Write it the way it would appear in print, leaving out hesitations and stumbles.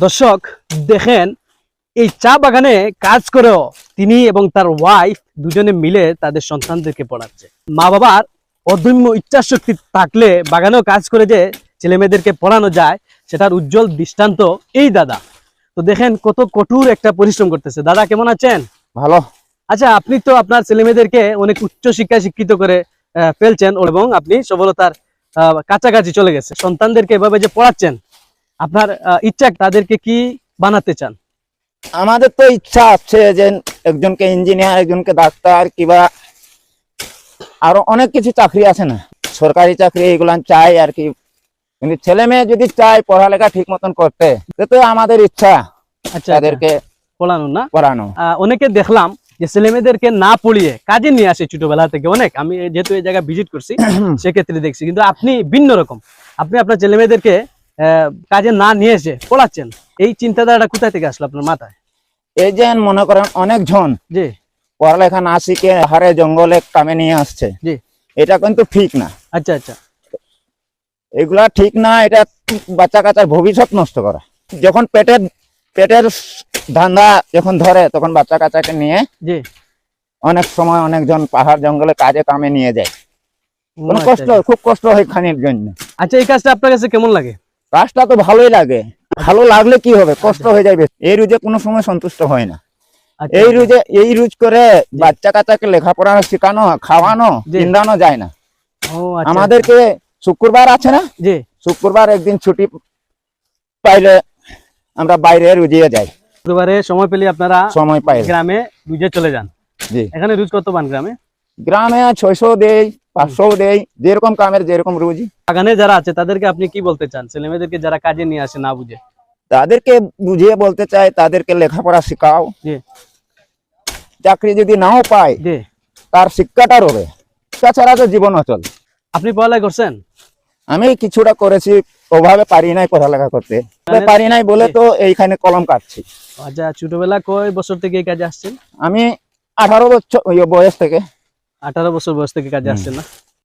দর্শক দেখেন, এই চা বাগানে কাজ করেও তিনি এবং তার ওয়াইফ দুজনে মিলে তাদের সন্তানদেরকে পড়াচ্ছে। মা বাবার অদম্য ইচ্ছাশক্তি থাকলে বাগানেও কাজ করে যে ছেলে মেয়েদেরকে পড়ানো যায়, সেটার উজ্জ্বল দৃষ্টান্ত এই দাদা। তো দেখেন কত কঠোর একটা পরিশ্রম করতেছে। দাদা কেমন আছেন? ভালো। আচ্ছা, আপনি তো আপনার ছেলে মেয়েদেরকে অনেক উচ্চ শিক্ষায় শিক্ষিত করে ফেলছেন এবং আপনি সফলতার কাছাকাছি চলে গেছে। সন্তানদেরকে এভাবে যে পড়াচ্ছেন, আপনার ইচ্ছা তাদেরকে কি বানাতে চান? আমাদের তো ইচ্ছা আছে যে একজনকে ইঞ্জিনিয়ার, একজনকে ডাক্তার, কিংবা আরো অনেক কিছু চাকরি আছে না, সরকারি চাকরি এগুলা চাই আর কি। কিন্তু ছেলে মেয়ে যদি চায় পড়ালেখা ঠিক মতন করতে, তো আমাদের ইচ্ছা আচ্ছা, তাদেরকে পড়ানো না পড়ানো। অনেকে দেখলাম যে ছেলে মেয়েদেরকে না পড়িয়ে কাজে নিয়ে আসে ছোটবেলা থেকে। অনেক, আমি যেহেতু এই জায়গায় ভিজিট করছি সেক্ষেত্রে দেখছি। কিন্তু আপনি ভিন্ন রকম, আপনি আপনার ছেলে মেয়েদেরকে কাজে না নিয়ে এসে পড়াচ্ছেন। এই চিন্তাধারাটা কোথা থেকে আসলো আপনার মাথায়? এই যে মনে করেন অনেকজন জি পড়ালেখা না শিখে হারে জঙ্গলে কামে নিয়ে আসছে, জি। এটা কিন্তু ঠিক না। আচ্ছা আচ্ছা। এগুলা ঠিক না, এটা বাচ্চা কাচ্চার ভবিষ্যৎ নষ্ট করা। যখন পেটের ধান্দা যখন ধরে, তখন বাচ্চা কাচ্চাকে নিয়ে জি। অনেক সময় অনেকজন পাহাড় জঙ্গলে কাজে কামে নিয়ে যায়। কোনো আচ্ছা, কষ্ট, খুব কষ্ট হয় খানির জন্য। আচ্ছা, এই কাজটা আপনার কাছে কেমন লাগে? কাজটা তো ভালোই লাগে। ভালো লাগলে কি হবে, কষ্ট হয়ে যাবে। এই রুজে কোনো সময় সন্তুষ্ট হয় না। আচ্ছা, এই রুজ করে বাচ্চা কাচ্চাকে লেখাপড়া শেখানো, খাওয়ানো, জি। চিন্তানো যায় না। ও আচ্ছা। আমাদেরকে শুক্রবার আছে না, জি। শুক্রবার একদিন ছুটি পাইলে আমরা বাইরে রুজিয়ে যাই। শুক্রবারে সময় পেলে আপনারা সময় পাই গ্রামে রুজে চলে যান। জি। এখানে রুজ কত পান গ্রামে? গ্রামে 600 দেই, 500 দেই, যেরকম কামের যেরকম রুজি। বাগানে যারা আছে তাদেরকে আপনি কি বলতে চান, ছেলে মেয়েদেরকে যারা কাজে নিয়ে আসে না বুঝে? তাদেরকে বুঝিয়ে বলতে চাই, তাদেরকে লেখাপড়া শেখাও। জি চাকরি যদি নাও পায়, জি। তার শিক্ষাটা রবে, তাছাড়া তো জীবন অচল। আপনি পড়ালেখা করছেন? আমি কিছুটা করেছি, ওভাবে পারি নাই পড়ালেখা করতে। পারি নাই বলে তো এইখানে কলম কাটছি। আচ্ছা, ছোটবেলা কয় বছর থেকে এই কাজে আসছেন? আমি 18 বছর বয়স থেকে। 18 বছর বয়স থেকে কাজে আসছেন না?